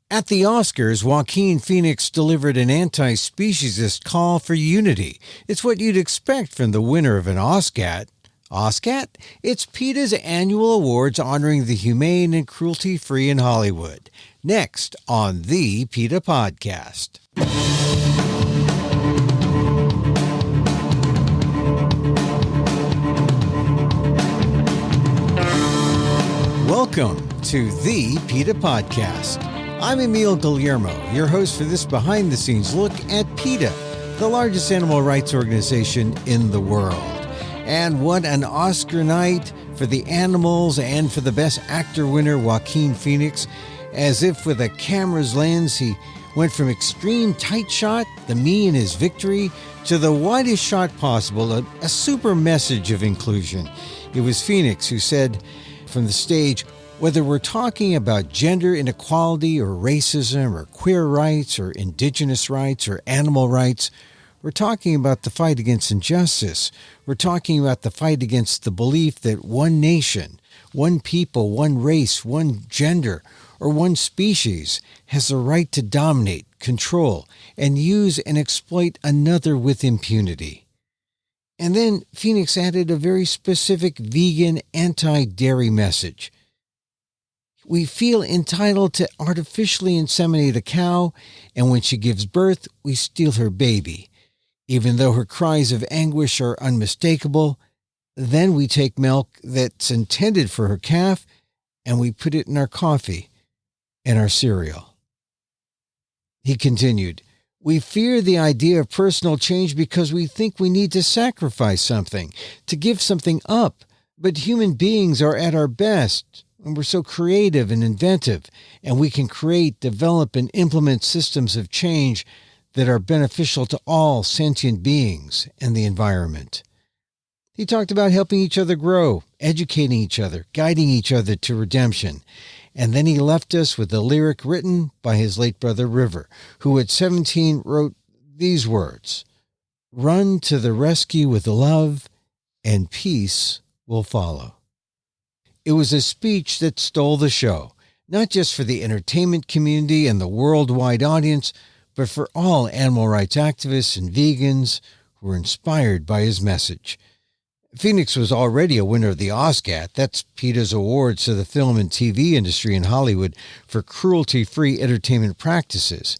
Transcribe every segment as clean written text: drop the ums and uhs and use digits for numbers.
At the Oscars, Joaquin Phoenix delivered an anti-speciesist call for unity. It's what you'd expect from the winner of an OSCAT. OSCAT? It's PETA's annual awards honoring the humane and cruelty-free in Hollywood. Next on the PETA Podcast. Welcome to the PETA Podcast. I'm Emil Guillermo, your host for this behind-the-scenes look at PETA, the largest animal rights organization in the world. And what an Oscar night for the animals and for the Best Actor winner, Joaquin Phoenix. As if with a camera's lens, he went from extreme tight shot, the me and his victory, to the widest shot possible, a super message of inclusion. It was Phoenix who said from the stage, whether we're talking about gender inequality or racism or queer rights or indigenous rights or animal rights, we're talking about the fight against injustice. We're talking about the fight against the belief that one nation, one people, one race, one gender, or one species has the right to dominate, control, and use and exploit another with impunity. And then Phoenix added a very specific vegan anti-dairy message. We feel entitled to artificially inseminate a cow, and when she gives birth, we steal her baby. Even though her cries of anguish are unmistakable, then we take milk that's intended for her calf, and we put it in our coffee and our cereal. He continued, we fear the idea of personal change because we think we need to sacrifice something, to give something up, but human beings are at our best. And we're so creative and inventive, and we can create, develop, and implement systems of change that are beneficial to all sentient beings and the environment. He talked about helping each other grow, educating each other, guiding each other to redemption. And then he left us with a lyric written by his late brother River, who at 17 wrote these words, "Run to the rescue with love, and peace will follow." It was a speech that stole the show, not just for the entertainment community and the worldwide audience, but for all animal rights activists and vegans who were inspired by his message. Phoenix was already a winner of the OSCAT. That's PETA's awards to the film and TV industry in Hollywood for cruelty-free entertainment practices.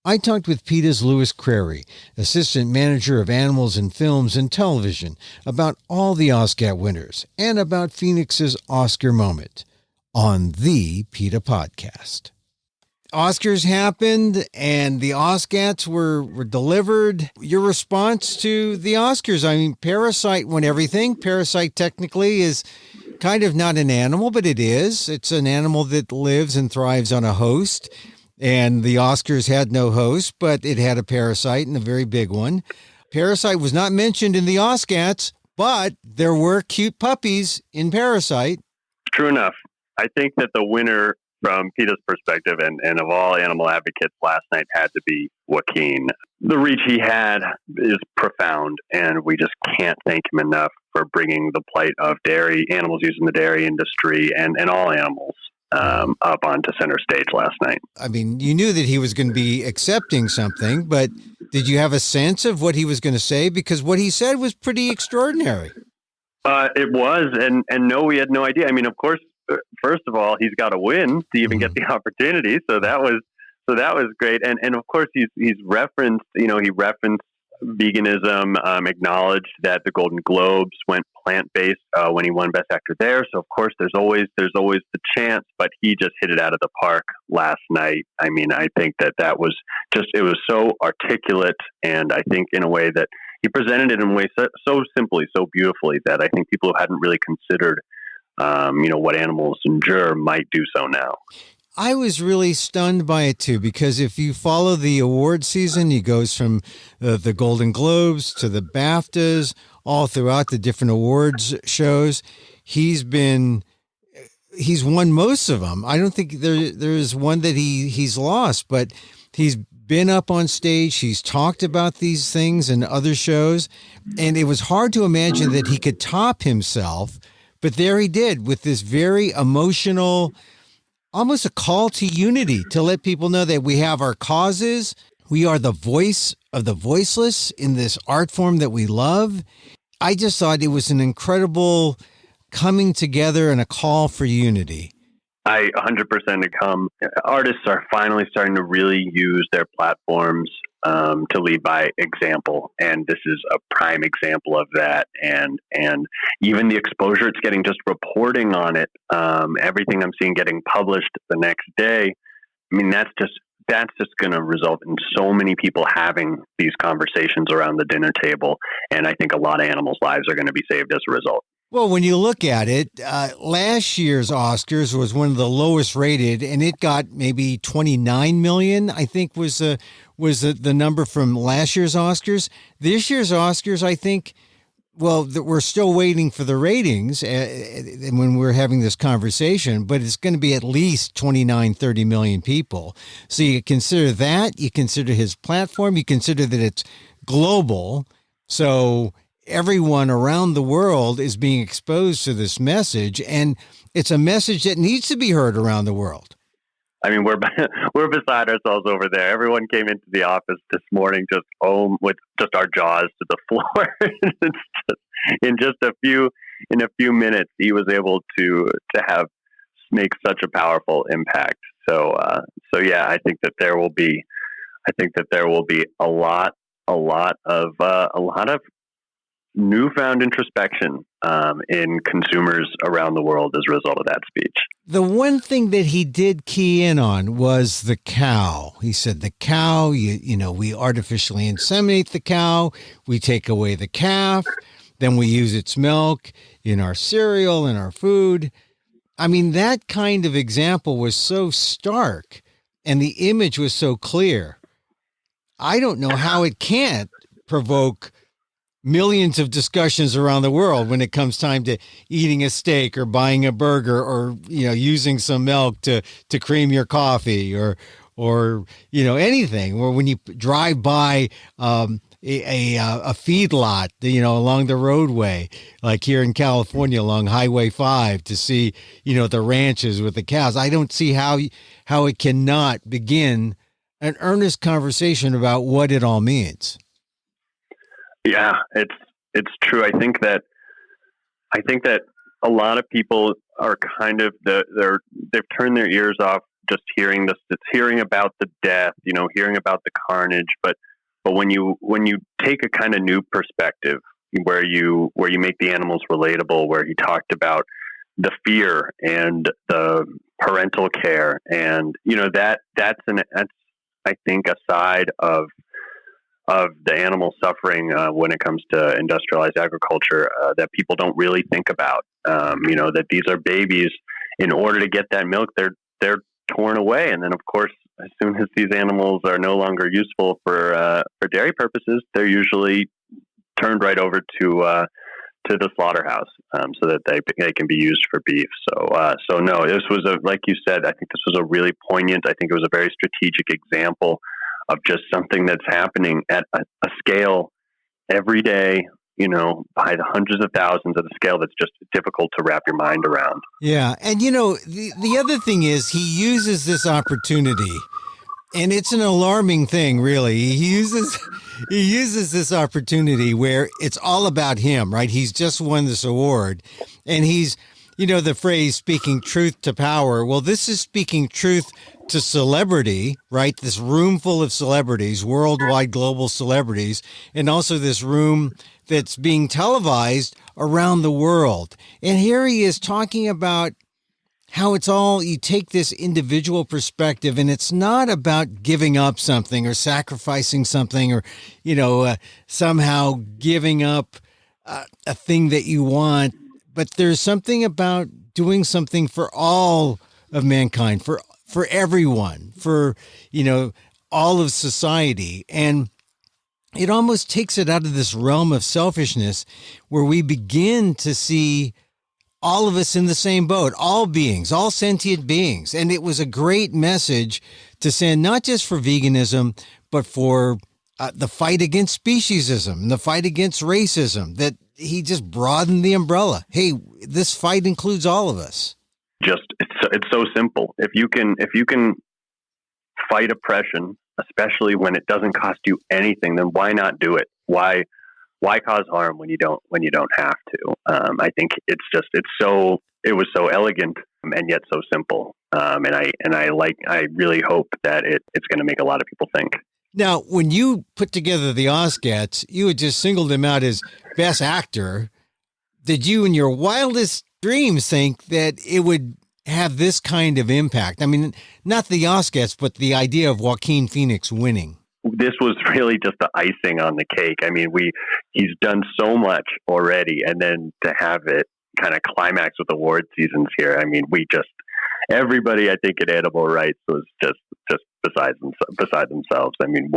I talked with PETA's Louis Crary, Assistant Manager of Animals in Films and Television, about all the OSCAT winners and about Phoenix's Oscar moment on the PETA Podcast. Oscars happened and the OSCATs were delivered. Your response to the Oscars? I mean, Parasite won everything. Parasite technically is kind of not an animal, but it is. It's an animal that lives and thrives on a host. And the Oscars had no host, but it had a parasite and a very big one. Parasite was not mentioned in the OSCATs, but there were cute puppies in Parasite. True enough. I think that the winner from PETA's perspective and of all animal advocates last night had to be Joaquin. The reach he had is profound, and we just can't thank him enough for bringing the plight of dairy, animals used in the dairy industry, and all animals up onto center stage last night. I mean, you knew that he was going to be accepting something, but did you have a sense of what he was going to say? Because what he said was pretty extraordinary. It was, and no, we had no idea. I mean, of course, first of all, he's got to win to even get the opportunity. So that was great. And of course, he's referenced, he referenced veganism, acknowledged that the Golden Globes went plant-based when he won Best Actor there. So of course, there's always the chance, but he just hit it out of the park last night. I mean, I think that was just, it was so articulate, and I think in a way that he presented it in a way so simply, so beautifully, that I think people who hadn't really considered, what animals endure might do so now. I was really stunned by it too, because if you follow the award season, he goes from the Golden Globes to the BAFTAs, all throughout the different awards shows. He's won most of them. I don't think there's one that he's lost, but he's been up on stage. He's talked about these things in other shows, and it was hard to imagine that he could top himself. But there he did, with this very emotional, almost a call to unity to let people know that we have our causes. We are the voice of the voiceless in this art form that we love. I just thought it was an incredible coming together and a call for unity. I 100% come. Artists are finally starting to really use their platforms to lead by example, and this is a prime example of that. And even the exposure it's getting, just reporting on it, everything I'm seeing getting published the next day. I mean, that's just going to result in so many people having these conversations around the dinner table, and I think a lot of animals' lives are going to be saved as a result. Well, when you look at it, last year's Oscars was one of the lowest rated, and it got maybe 29 million, I think was the number from last year's Oscars. This year's Oscars, I think, well, we're still waiting for the ratings when we're having this conversation, but it's going to be at least 29, 30 million people. So you consider that, you consider his platform, you consider that it's global. So everyone around the world is being exposed to this message, and it's a message that needs to be heard around the world. I mean, we're beside ourselves over there. Everyone came into the office this morning just home with just our jaws to the floor. In a few minutes, he was able to make such a powerful impact. So yeah, I think that there will be a lot of newfound introspection in consumers around the world as a result of that speech. The one thing that he did key in on was the cow. He said the cow, we artificially inseminate the cow, we take away the calf, then we use its milk in our cereal, in our food. I mean, that kind of example was so stark and the image was so clear. I don't know how it can't provoke millions of discussions around the world when it comes time to eating a steak or buying a burger or, using some milk to cream your coffee or anything. Or when you drive by a feedlot, along the roadway, like here in California along Highway 5 to see, the ranches with the cows. I don't see how it cannot begin an earnest conversation about what it all means. Yeah, it's true. I think that a lot of people are kind of they've turned their ears off just hearing about the death, hearing about the carnage. But when you take a kind of new perspective where you make the animals relatable, where he talked about the fear and the parental care, and that's I think a side of the animal suffering when it comes to industrialized agriculture that people don't really think about. That these are babies. In order to get that milk, they're torn away, and then of course, as soon as these animals are no longer useful for dairy purposes, they're usually turned right over to the slaughterhouse so that they can be used for beef. So no, this was like you said, I think this was a really poignant. I think it was a very strategic example of just something that's happening at a scale every day, by the hundreds of thousands, at a scale that's just difficult to wrap your mind around. Yeah. And, the other thing is he uses this opportunity, and it's an alarming thing, really. He uses this opportunity where it's all about him, right? He's just won this award, and he's, the phrase speaking truth to power. Well, this is speaking truth to celebrity, right? This room full of celebrities, worldwide global celebrities, and also this room that's being televised around the world. And here he is talking about how it's all, you take this individual perspective, and it's not about giving up something or sacrificing something or, somehow giving up a thing that you want. But there's something about doing something for all of mankind, for everyone, for, all of society. And it almost takes it out of this realm of selfishness where we begin to see all of us in the same boat, all beings, all sentient beings. And it was a great message to send, not just for veganism, but for the fight against speciesism and the fight against racism, that he just broadened the umbrella. Hey, this fight includes all of us. just it's so simple. If you can fight oppression, especially when it doesn't cost you anything, then why not do it? Why cause harm when you don't have to? I think it was so elegant and yet so simple. And I really hope that it's going to make a lot of people think. Now, when you put together the OSCATs, you had just singled him out as Best Actor. Did you, in your wildest dreams, think that it would have this kind of impact? I mean, not the OSCATs, but the idea of Joaquin Phoenix winning. This was really just the icing on the cake. I mean, he's done so much already, and then to have it kind of climax with award seasons here. I mean, everybody, I think, at Animal Rights was just beside themselves. I mean,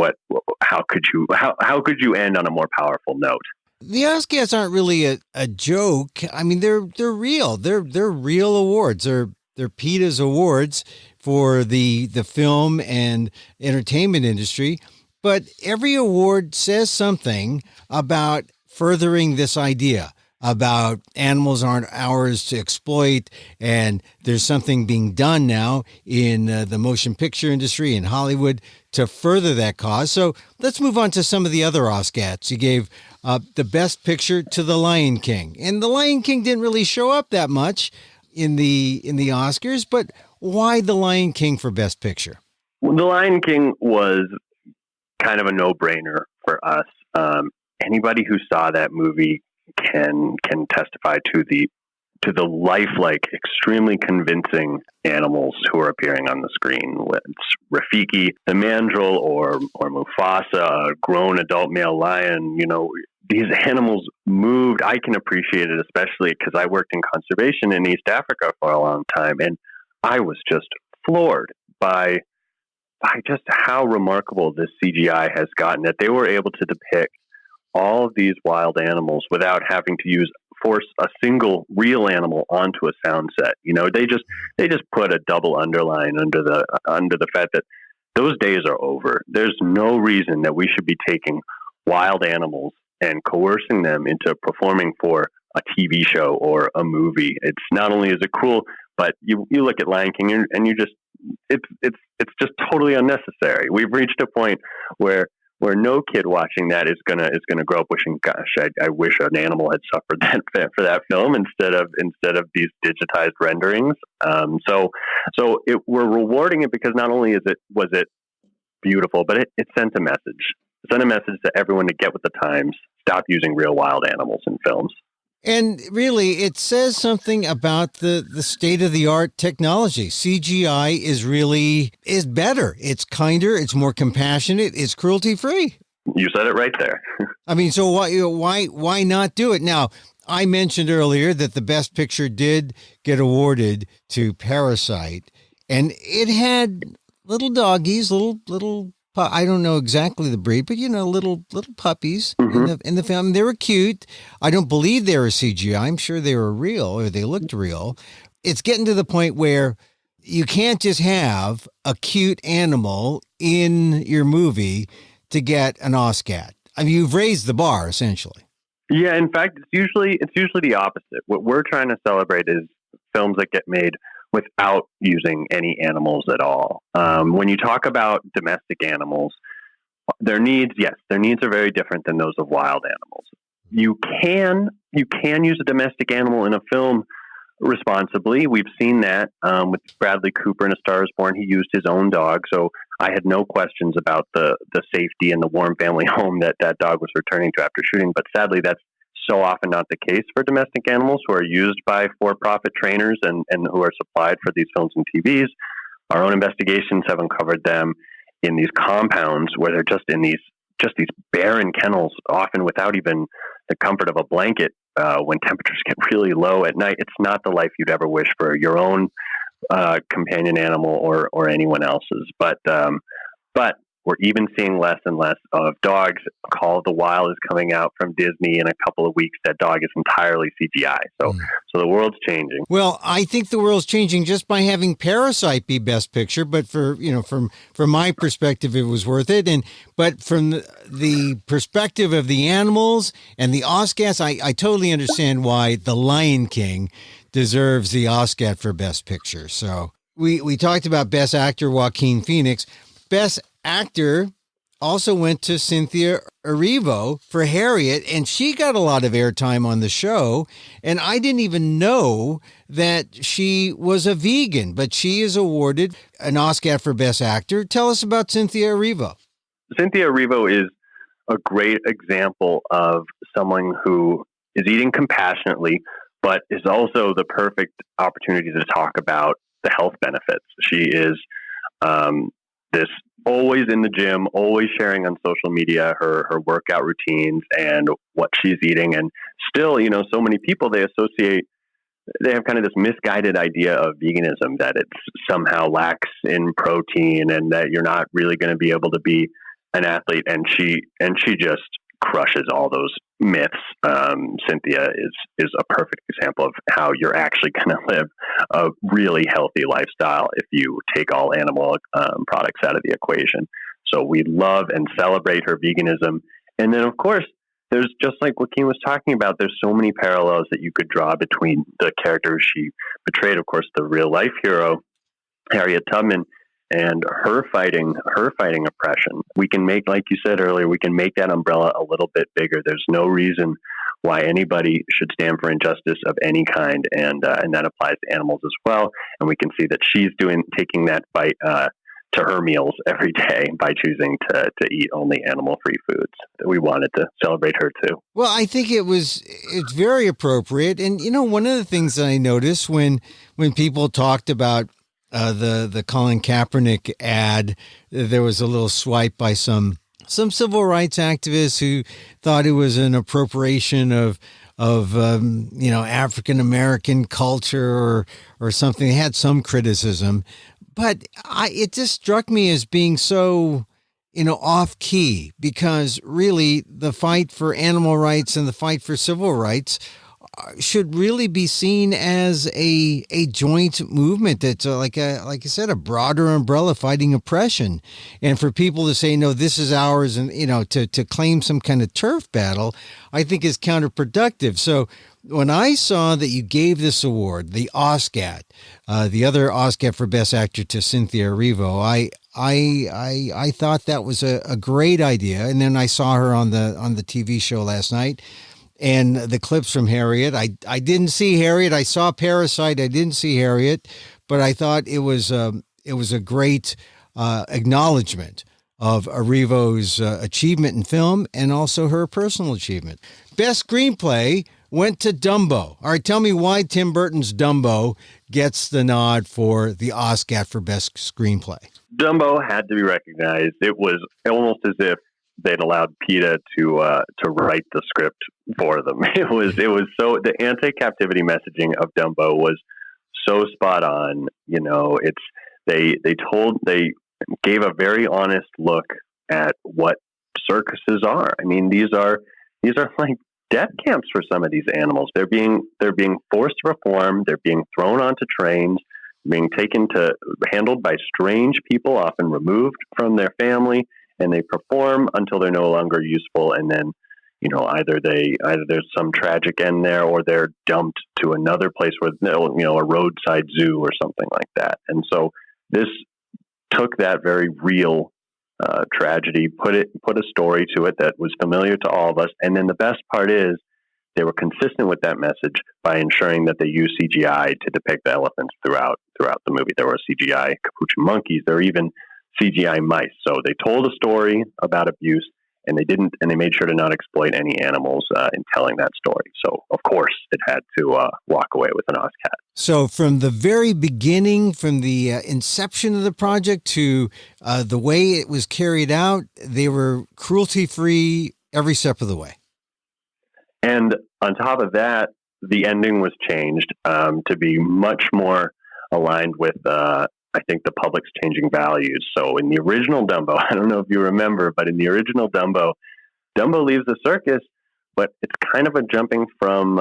how could you end on a more powerful note? The OSCATs aren't really a joke. I mean, they're real. They're real awards. They're PETA's awards for the film and entertainment industry. But every award says something about furthering this idea about animals aren't ours to exploit, and there's something being done now in the motion picture industry in Hollywood to further that cause. So let's move on to some of the other OSCATs. You gave the Best Picture to The Lion King, and The Lion King didn't really show up that much in the Oscars, but why The Lion King for Best Picture? Well, The Lion King was kind of a no-brainer for us. Anybody who saw that movie can testify to the lifelike, extremely convincing animals who are appearing on the screen. It's Rafiki, the mandrill, or Mufasa, a grown adult male lion. You know, these animals moved. I can appreciate it, especially because I worked in conservation in East Africa for a long time, and I was just floored by just how remarkable this CGI has gotten, that they were able to depict all of these wild animals without having to force a single real animal onto a sound set. You know, they just put a double underline under the fact that those days are over. There's no reason that we should be taking wild animals and coercing them into performing for a TV show or a movie. It's not only is it cruel, but you look at Lion King and you just it's just totally unnecessary. We've reached a point where no kid watching that is gonna grow up wishing, gosh, I wish an animal had suffered that for that film instead of these digitized renderings. So we're rewarding it because not only was it beautiful, but it sent a message. It sent a message to everyone to get with the times, stop using real wild animals in films. And really, it says something about the state-of-the-art technology. CGI is better. It's kinder. It's more compassionate. It's cruelty-free. You said it right there. I mean, so why not do it? Now, I mentioned earlier that the Best Picture did get awarded to Parasite, and it had little doggies, little. I don't know exactly the breed, but little puppies in the film. They were cute. I don't believe they were CGI. I'm sure they were real, or they looked real. It's getting to the point where you can't just have a cute animal in your movie to get an OSCAT. I mean, you've raised the bar essentially. Yeah, in fact, it's usually the opposite. What we're trying to celebrate is films that get made without using any animals at all. When you talk about domestic animals, their needs are very different than those of wild animals. You can use a domestic animal in a film responsibly. We've seen that with Bradley Cooper in A Star Is Born. He used his own dog, so I had no questions about the safety and the warm family home that dog was returning to after shooting. But sadly, that's so often not the case for domestic animals who are used by for-profit trainers and who are supplied for these films and TVs. Our own investigations have uncovered them in these compounds where they're just in these barren kennels, often without even the comfort of a blanket. When temperatures get really low at night, it's not the life you'd ever wish for your own companion animal or anyone else's. But we're even seeing less and less of dogs. Call of the Wild is coming out from Disney in a couple of weeks. That dog is entirely CGI. So the world's changing. Well, I think the world's changing just by having Parasite be Best Picture. But from my perspective, it was worth it. But from the perspective of the animals and the OSCATs, I totally understand why The Lion King deserves the Oscat for Best Picture. So we talked about Best Actor Joaquin Phoenix. Best Actor also went to Cynthia Erivo for Harriet, and she got a lot of airtime on the show. And I didn't even know that she was a vegan, but she is awarded an Oscar for Best Actor. Tell us about Cynthia Erivo. Cynthia Erivo is a great example of someone who is eating compassionately, but is also the perfect opportunity to talk about the health benefits. She is this always in the gym, always sharing on social media her workout routines and what she's eating. And still, so many people, they have kind of this misguided idea of veganism, that it somehow lacks in protein and that you're not really going to be able to be an athlete. And she just crushes all those myths. Cynthia is a perfect example of how you're actually going to live a really healthy lifestyle if you take all animal products out of the equation. So we love and celebrate her veganism. And then, of course, there's, just like Joaquin was talking about, there's so many parallels that you could draw between the characters she portrayed. Of course, the real life hero, Harriet Tubman, and her fighting oppression. We can make, like you said earlier, we can make that umbrella a little bit bigger. There's no reason why anybody should stand for injustice of any kind, and that applies to animals as well. And we can see that she's taking that fight to her meals every day by choosing to eat only animal-free foods. We wanted to celebrate her too. Well, I think it's very appropriate. And one of the things that I noticed when people talked about the Colin Kaepernick ad, there was a little swipe by some civil rights activists who thought it was an appropriation of African American culture or something. They had some criticism, but it just struck me as being so off key, because really the fight for animal rights and the fight for civil rights should really be seen as a joint movement that's like I said, a broader umbrella fighting oppression. And for people to say, no, this is ours, and to claim some kind of turf battle, I think is counterproductive. So when I saw that you gave this award, the OSCAT, the other OSCAT for Best Actor, to Cynthia Erivo, I thought that was a great idea. And then I saw her on the TV show last night, and the clips from Harriet. I didn't see Harriet. I saw Parasite. I didn't see Harriet, but I thought it was a great acknowledgement of Erivo's achievement in film and also her personal achievement. Best screenplay went to Dumbo. All right, tell me why Tim Burton's Dumbo gets the nod for the Oscar for Best Screenplay. Dumbo had to be recognized. It was almost as if they'd allowed PETA to write the script for them. It was so, the anti-captivity messaging of Dumbo was so spot on. They gave a very honest look at what circuses are. I mean, these are like death camps for some of these animals. They're being forced to perform. They're being thrown onto trains, being handled by strange people, often removed from their family, and they perform until they're no longer useful. And then, either there's some tragic end there, or they're dumped to another place where, a roadside zoo or something like that. And so this took that very real tragedy, put a story to it that was familiar to all of us. And then the best part is they were consistent with that message by ensuring that they used CGI to depict the elephants throughout the movie. There were CGI capuchin monkeys. There were even CGI mice. So they told a story about abuse, and they made sure to not exploit any animals in telling that story. So of course it had to walk away with an OSCAT. So from the very beginning, from the inception of the project to the way it was carried out, they were cruelty-free every step of the way. And on top of that, the ending was changed to be much more aligned with I think the public's changing values. So in the original Dumbo, I don't know if you remember, but in the original Dumbo leaves the circus, but it's kind of a jumping from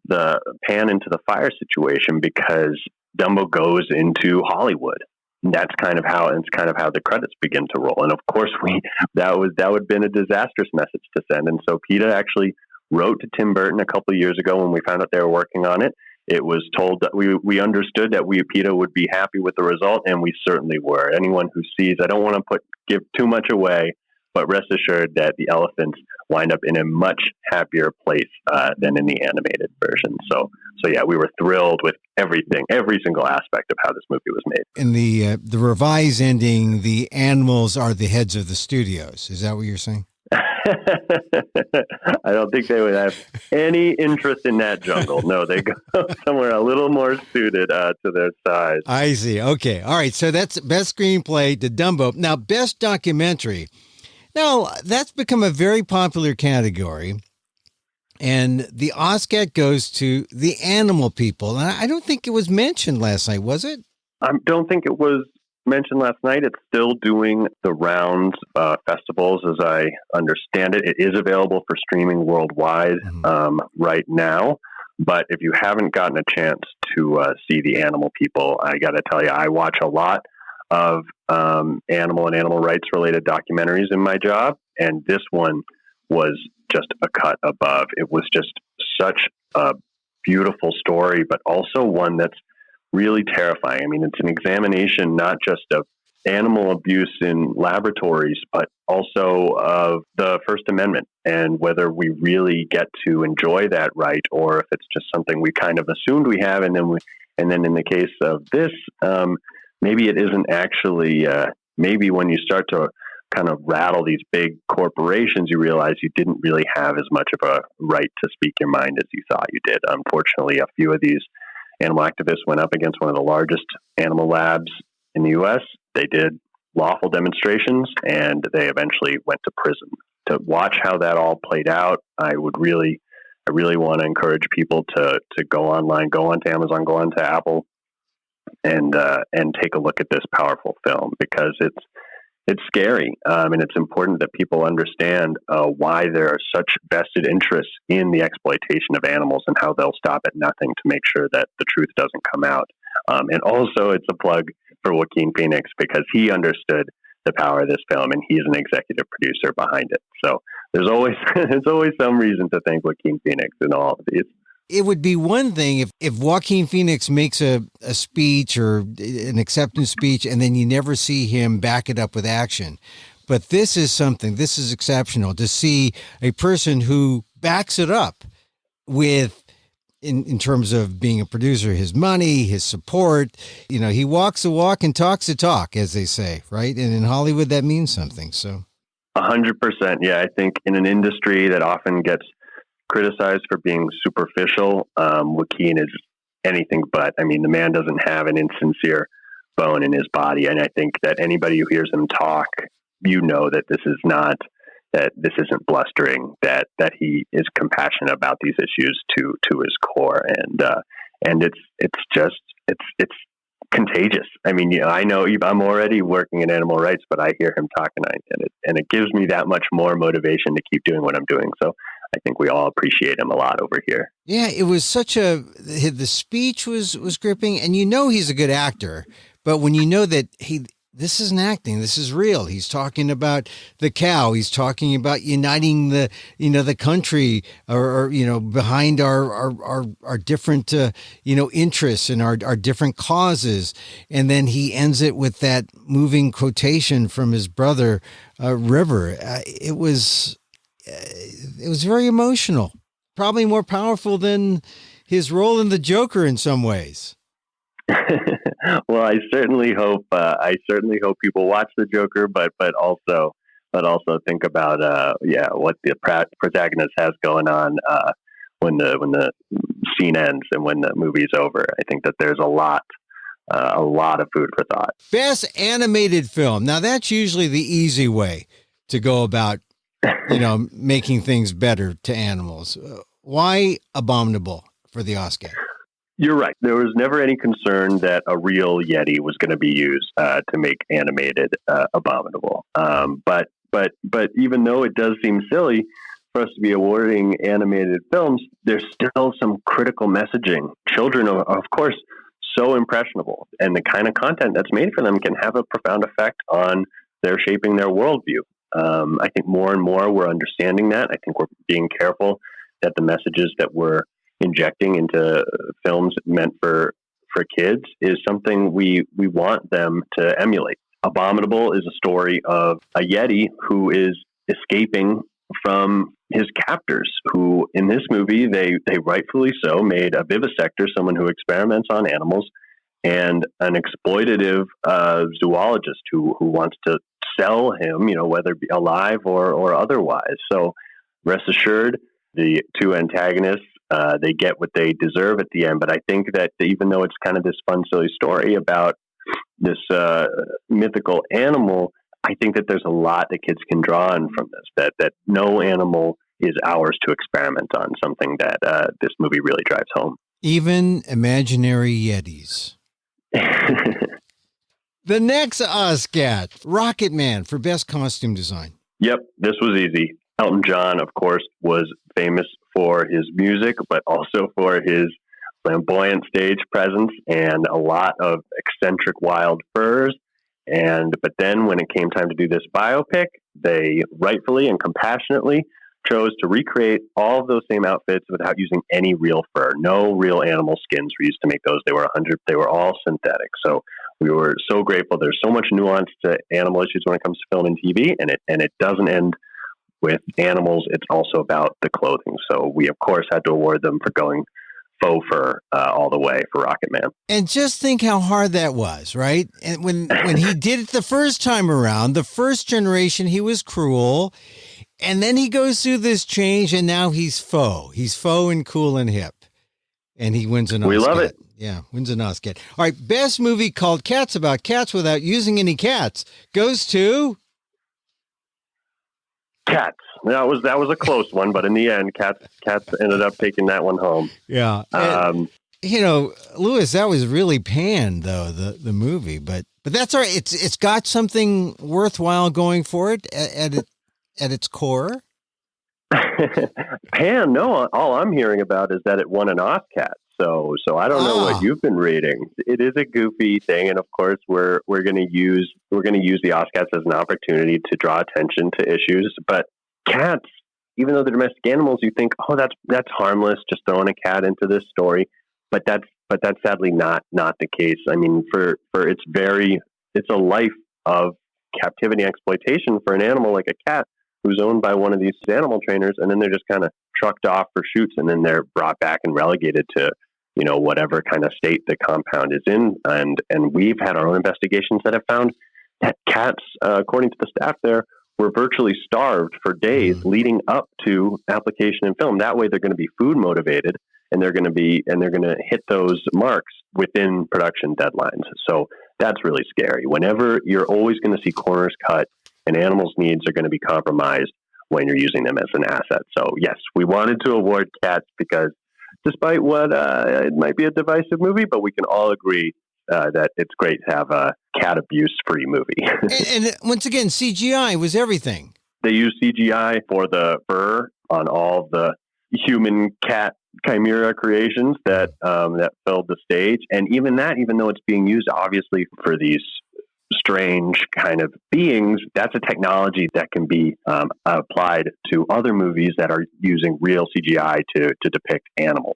the pan into the fire situation because Dumbo goes into Hollywood. That's kind of how the credits begin to roll. And of course, that would have been a disastrous message to send. And so PETA actually wrote to Tim Burton a couple of years ago when we found out they were working on it. It was told that we understood that PETA would be happy with the result, and we certainly were. Anyone who sees, I don't want to give too much away, but rest assured that the elephants wind up in a much happier place than in the animated version. So yeah, we were thrilled with everything, every single aspect of how this movie was made. In the revised ending, the animals are the heads of the studios. Is that what you're saying? I don't think they would have any interest in that jungle. No, they go somewhere a little more suited to their size. I see. Okay. All right. So that's best screenplay to Dumbo. Now, best documentary. Now, that's become a very popular category. And the Oscat goes to the animal people. And I don't think it was mentioned last night, was it? I don't think it was mentioned last night. It's still doing the rounds, festivals, as I understand it. It is available for streaming worldwide right now. But if you haven't gotten a chance to see the animal people, I got to tell you, I watch a lot of animal and animal rights related documentaries in my job. And this one was just a cut above. It was just such a beautiful story, but also one that's really terrifying. I mean, it's an examination not just of animal abuse in laboratories, but also of the First Amendment and whether we really get to enjoy that right, or if it's just something we kind of assumed we have, and then in the case of this, maybe it isn't actually. Maybe when you start to kind of rattle these big corporations, you realize you didn't really have as much of a right to speak your mind as you thought you did. Unfortunately, a few of these animal activists went up against one of the largest animal labs in the U.S. They did lawful demonstrations, and they eventually went to prison. To watch how that all played out, I really want to encourage people to go online, go onto Amazon, go onto Apple, and take a look at this powerful film, because it's scary, and it's important that people understand why there are such vested interests in the exploitation of animals and how they'll stop at nothing to make sure that the truth doesn't come out. And also, it's a plug for Joaquin Phoenix, because he understood the power of this film, and he's an executive producer behind it. So there's always some reason to thank Joaquin Phoenix in all of these. It would be one thing if Joaquin Phoenix makes a speech or an acceptance speech, and then you never see him back it up with action. But this is exceptional to see a person who backs it up with, in terms of being a producer, his money, his support. You know, he walks the walk and talks the talk, as they say, right? And in Hollywood, that means something. So 100%. Yeah, I think in an industry that often gets criticized for being superficial, Joaquin is anything but. I mean, the man doesn't have an insincere bone in his body, and I think that anybody who hears him talk, you know that this isn't blustering, that he is compassionate about these issues to his core, and it's contagious. I mean, you know, I know I'm already working in animal rights, but I hear him talking, and it gives me that much more motivation to keep doing what I'm doing. So I think we all appreciate him a lot over here. Yeah, it was the speech was gripping, and you know he's a good actor, but when you know that this isn't acting, this is real. He's talking about the cow. He's talking about uniting the country, or behind our different interests and our different causes. And then he ends it with that moving quotation from his brother, River. It was very emotional, probably more powerful than his role in the Joker in some ways. Well, I certainly hope people watch the Joker, but also think about what the protagonist has going on when the scene ends and when the movie's over. I think that there's a lot of food for thought. Best animated film. Now that's usually the easy way to go about making things better to animals. Why Abominable for the Oscar? You're right. There was never any concern that a real Yeti was going to be used to make animated Abominable. But even though it does seem silly for us to be awarding animated films, there's still some critical messaging. Children are, of course, so impressionable, and the kind of content that's made for them can have a profound effect on their shaping their worldview. I think more and more we're understanding that. I think we're being careful that the messages that we're injecting into films meant for kids is something we want them to emulate. Abominable is a story of a Yeti who is escaping from his captors, who in this movie, they rightfully so made a vivisector, someone who experiments on animals, and an exploitative zoologist who wants to sell him, whether it be alive or otherwise. So rest assured, the two antagonists, they get what they deserve at the end. But I think that even though it's kind of this fun, silly story about this mythical animal, I think that there's a lot that kids can draw on from this, that no animal is ours to experiment on, something that this movie really drives home. Even imaginary Yetis. The next OSCAT, Rocket Man for Best Costume Design. Yep, this was easy. Elton John, of course, was famous for his music, but also for his flamboyant stage presence and a lot of eccentric wild furs. But then when it came time to do this biopic, they rightfully and compassionately chose to recreate all of those same outfits without using any real fur. No real animal skins were used to make those. They were all synthetic. So we were so grateful. There's so much nuance to animal issues when it comes to film and TV, and it doesn't end with animals. It's also about the clothing. So we, of course, had to award them for going faux fur all the way for Rocket Man. And just think how hard that was, right? And when he did it the first time around, the first generation, he was cruel. And then he goes through this change, and now he's faux. He's faux and cool and hip. And he wins an Oscar. We love it. Yeah, wins an Oscar. All right, best movie called Cats, about cats without using any cats, goes to... Cats. That was a close one, but in the end, Cats ended up taking that one home. Yeah. Louis, that was really panned, though, the movie. But that's all right. It's got something worthwhile going for it at its core. Pan, no. All I'm hearing about is that it won an OSCAT. So I don't know what you've been reading. It is a goofy thing, and of course we're going to use the OSCATs as an opportunity to draw attention to issues. But cats, even though they're domestic animals, you think, oh, that's harmless, just throwing a cat into this story. But that's sadly not the case. I mean, it's a life of captivity and exploitation for an animal like a cat who's owned by one of these animal trainers, and then they're just kind of trucked off for shoots, and then they're brought back and relegated to, whatever kind of state the compound is in. And we've had our own investigations that have found that cats, according to the staff there, were virtually starved for days leading up to application in film. That way they're going to be food motivated, and they're going to hit those marks within production deadlines. So that's really scary. Whenever you're always going to see corners cut, and animals' needs are going to be compromised when you're using them as an asset. So yes, we wanted to award Cats because despite what it might be a divisive movie, but we can all agree that it's great to have a cat abuse-free movie. and once again, CGI was everything. They used CGI for the fur on all the human cat chimera creations that filled the stage. And even though it's being used obviously for these strange kind of beings, that's a technology that can be applied to other movies that are using real CGI to depict animals.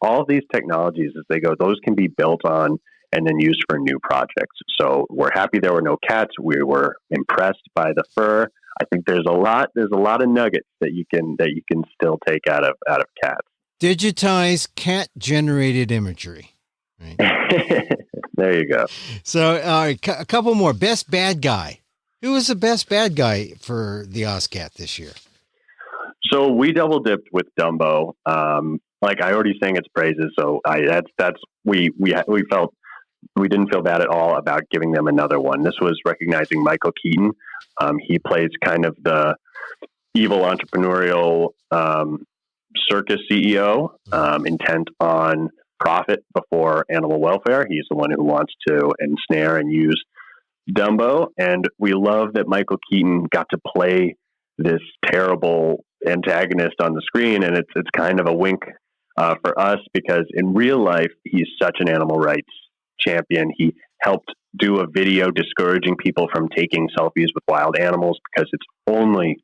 All of these technologies, as they go, those can be built on and then used for new projects. So we're happy there were no cats. We were impressed by the fur. I think there's a lot of nuggets that you can still take out of cats. Digitize cat generated imagery. Right. There you go. So a couple more. Best bad guy. Who was the best bad guy for the OSCAT this year? So we double dipped with Dumbo. Like I already sang its praises. So we felt we didn't feel bad at all about giving them another one. This was recognizing Michael Keaton. He plays kind of the evil entrepreneurial circus CEO, intent on profit before animal welfare. He's the one who wants to ensnare and use Dumbo. And we love that Michael Keaton got to play this terrible antagonist on the screen. And it's kind of a wink for us, because in real life, he's such an animal rights champion. He helped do a video discouraging people from taking selfies with wild animals, because it's only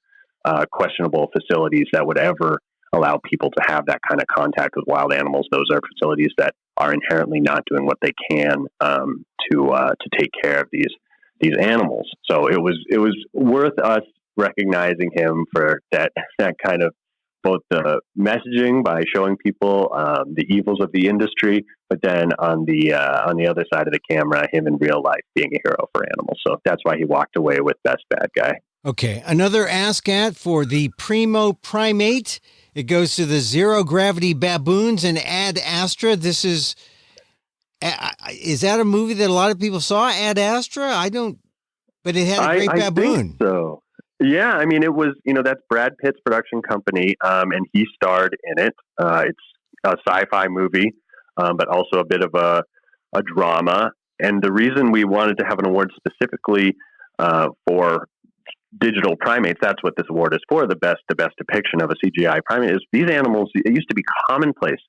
questionable facilities that would ever allow people to have that kind of contact with wild animals. Those are facilities that are inherently not doing what they can to take care of these animals. So it was worth us recognizing him for that kind of, both the messaging by showing people the evils of the industry, but then on the other side of the camera, him in real life being a hero for animals. So that's why he walked away with Best Bad Guy. Okay, another ASCAT for the Primo Primate. It goes to the Zero Gravity Baboons and Ad Astra. This is that a movie that a lot of people saw, Ad Astra? I don't, but it had a great baboon. I think so. Yeah, I mean, it was, that's Brad Pitt's production company, and he starred in it. It's a sci-fi movie, but also a bit of a drama. And the reason we wanted to have an award specifically for digital primates, that's what this award is for, the best depiction of a CGI primate, is these animals, it used to be commonplace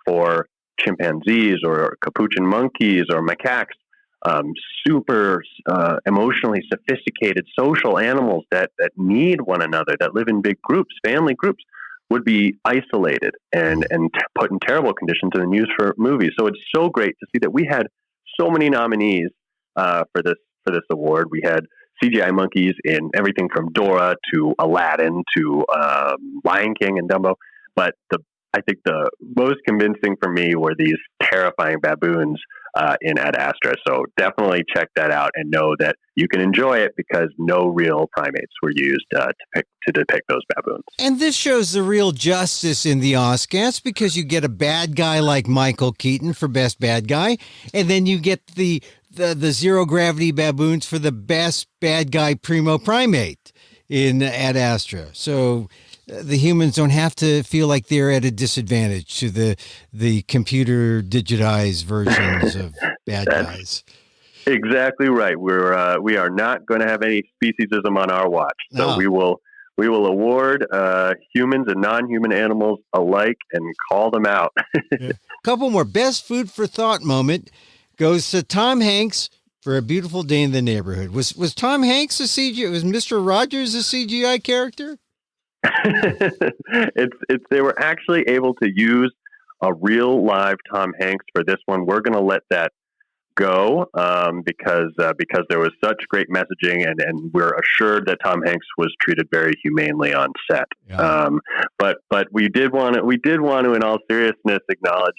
for chimpanzees or capuchin monkeys or macaques, super emotionally sophisticated social animals that need one another, that live in big groups, family groups, would be isolated and put in terrible conditions and then used for movies. So it's so great to see that we had so many nominees for this award. We had CGI monkeys in everything from Dora to Aladdin to Lion King and Dumbo. But I think the most convincing for me were these terrifying baboons in Ad Astra. So definitely check that out and know that you can enjoy it because no real primates were used to depict those baboons. And this shows the real justice in the OSCATs, because you get a bad guy like Michael Keaton for Best Bad Guy, and then you get the Zero Gravity Baboons for the Best Bad Guy Primo Primate in Ad Astra. So the humans don't have to feel like they're at a disadvantage to the computer digitized versions of bad guys. Exactly right. We are not going to have any speciesism on our watch. So No. we will award humans and non-human animals alike and call them out. A couple more. Best food for thought moment goes to Tom Hanks for A Beautiful Day in the Neighborhood. Was Tom Hanks a CGI? Was Mr. Rogers a CGI character? They were actually able to use a real live Tom Hanks for this one. We're going to let that go because there was such great messaging, and we're assured that Tom Hanks was treated very humanely on set. Yeah. But we did want to, in all seriousness, acknowledge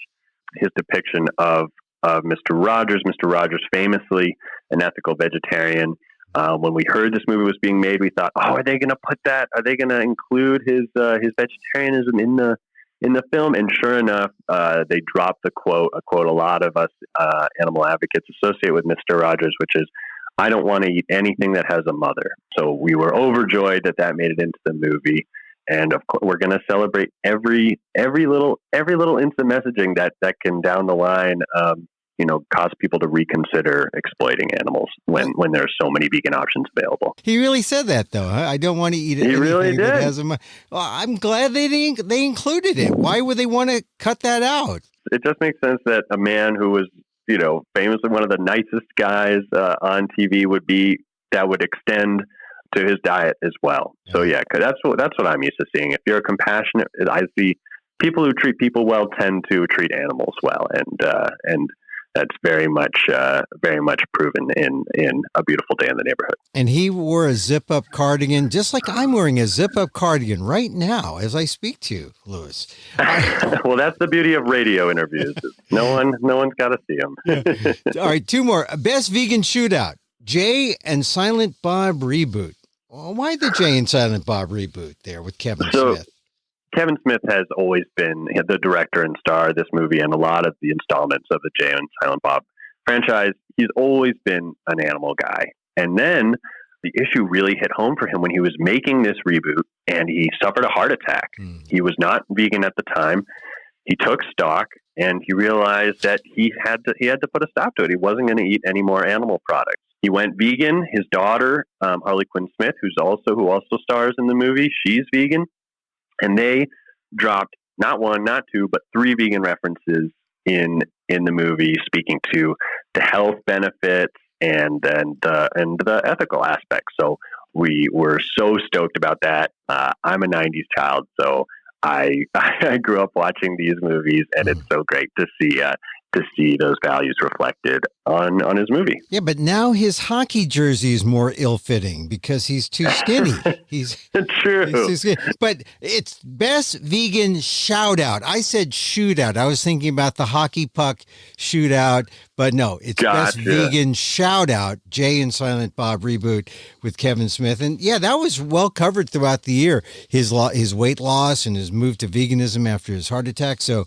his depiction of Mr. Rogers. Mr. Rogers, famously an ethical vegetarian. When we heard this movie was being made, we thought, are they going to put that? Are they going to include his vegetarianism in the film? And sure enough, they dropped a quote a lot of us animal advocates associate with Mr. Rogers, which is, "I don't want to eat anything that has a mother." So we were overjoyed that made it into the movie. And of course, we're going to celebrate every little instant messaging that can down the line, cause people to reconsider exploiting animals when there's so many vegan options available. He really said that, though. Huh? I don't want to eat it. He really did. That has well, I'm glad they included it. Why would they want to cut that out? It just makes sense that a man who was, famously one of the nicest guys on TV would extend to his diet as well. So yeah, 'cause that's what I'm used to seeing. If you're compassionate, I see people who treat people well tend to treat animals well, and that's very much proven in A Beautiful Day in the Neighborhood. And he wore a zip-up cardigan, just like I'm wearing a zip-up cardigan right now as I speak to you, Louis. Well, that's the beauty of radio interviews. No one's got to see them. Yeah. All right, two more. Best vegan shootout: Jay and Silent Bob reboot. Well, why the Jay and Silent Bob reboot there with Kevin Smith? Kevin Smith has always been the director and star of this movie and a lot of the installments of the Jay and Silent Bob franchise. He's always been an animal guy. And then the issue really hit home for him when he was making this reboot and he suffered a heart attack. He was not vegan at the time. He took stock and he realized that he had to put a stop to it. He wasn't going to eat any more animal products. He went vegan. His daughter, Harley Quinn Smith, who also stars in the movie, she's vegan, and they dropped not one, not two, but 3 vegan references in the movie, speaking to the health benefits and the ethical aspects. So we were so stoked about that. I'm a 90s child, so I grew up watching these movies, and it's so great to see those values reflected on his movie. Yeah, but now his hockey jersey is more ill-fitting because he's too skinny. He's true. He's too skinny. But it's best vegan shout out. I said shootout. I was thinking about the hockey puck shootout, but no, it's best vegan shout out. Jay and Silent Bob reboot with Kevin Smith, and yeah, that was well covered throughout the year. His weight loss and his move to veganism after his heart attack. So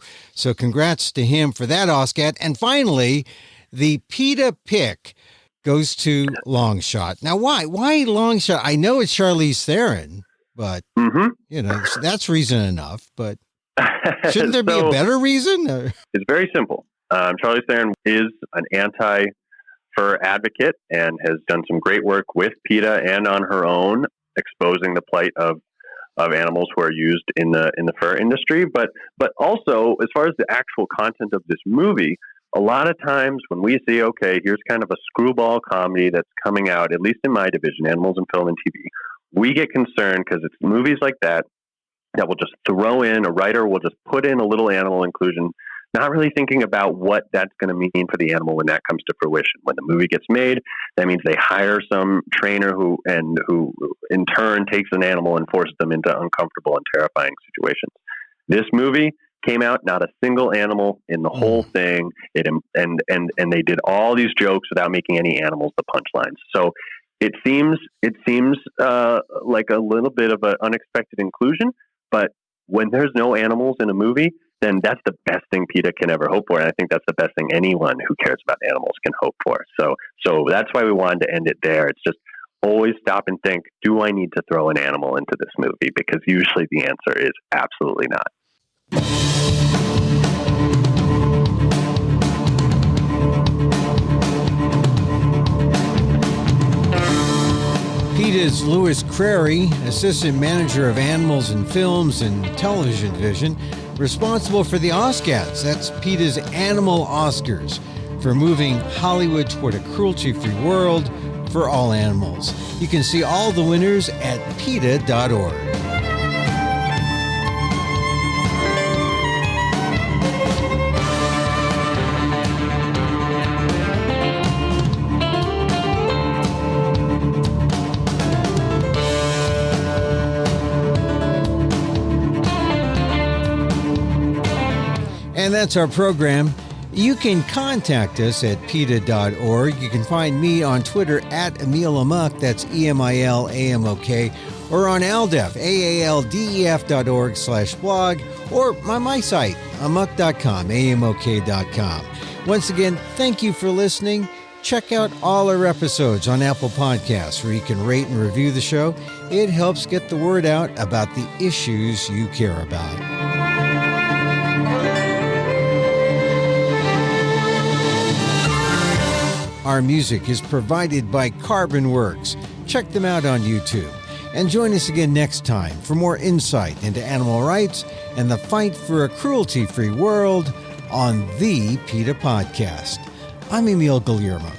congrats to him for that, Oscar. And finally, the PETA pick goes to Longshot. Now, why Longshot? I know it's Charlize Theron, but that's reason enough. But shouldn't there be a better reason? It's very simple. Charlize Theron is an anti-fur advocate and has done some great work with PETA and on her own, exposing the plight of animals who are used in the fur industry, but also as far as the actual content of this movie, a lot of times when we see, okay, here's kind of a screwball comedy that's coming out, at least in my division, animals and film and TV, we get concerned because it's movies like that will just throw in, a writer will just put in a little animal inclusion, not really thinking about what that's going to mean for the animal when that comes to fruition. When the movie gets made, that means they hire some trainer who in turn takes an animal and forces them into uncomfortable and terrifying situations. This movie came out, not a single animal in the whole thing. And they did all these jokes without making any animals the punchlines. So it seems like a little bit of an unexpected inclusion, but when there's no animals in a movie, then that's the best thing PETA can ever hope for. And I think that's the best thing anyone who cares about animals can hope for. So that's why we wanted to end it there. It's just always stop and think, do I need to throw an animal into this movie? Because usually the answer is absolutely not. PETA's Louis Crary, Assistant Manager of Animals and Films and Television Division, responsible for the OSCATS, that's PETA's Animal Oscars, for moving Hollywood toward a cruelty-free world for all animals. You can see all the winners at PETA.org. And that's our program. You can contact us at PETA.org. You can find me on Twitter at Emil Amok, that's EMILAMOK, or on ALDEF, AALDEF.org/blog, or my site, amok.com, AMOK.com. Once again, thank you for listening. Check out all our episodes on Apple Podcasts, where you can rate and review the show. It helps get the word out about the issues you care about. Our music is provided by Carbon Works. Check them out on YouTube. And join us again next time for more insight into animal rights and the fight for a cruelty-free world on the PETA Podcast. I'm Emil Guillermo.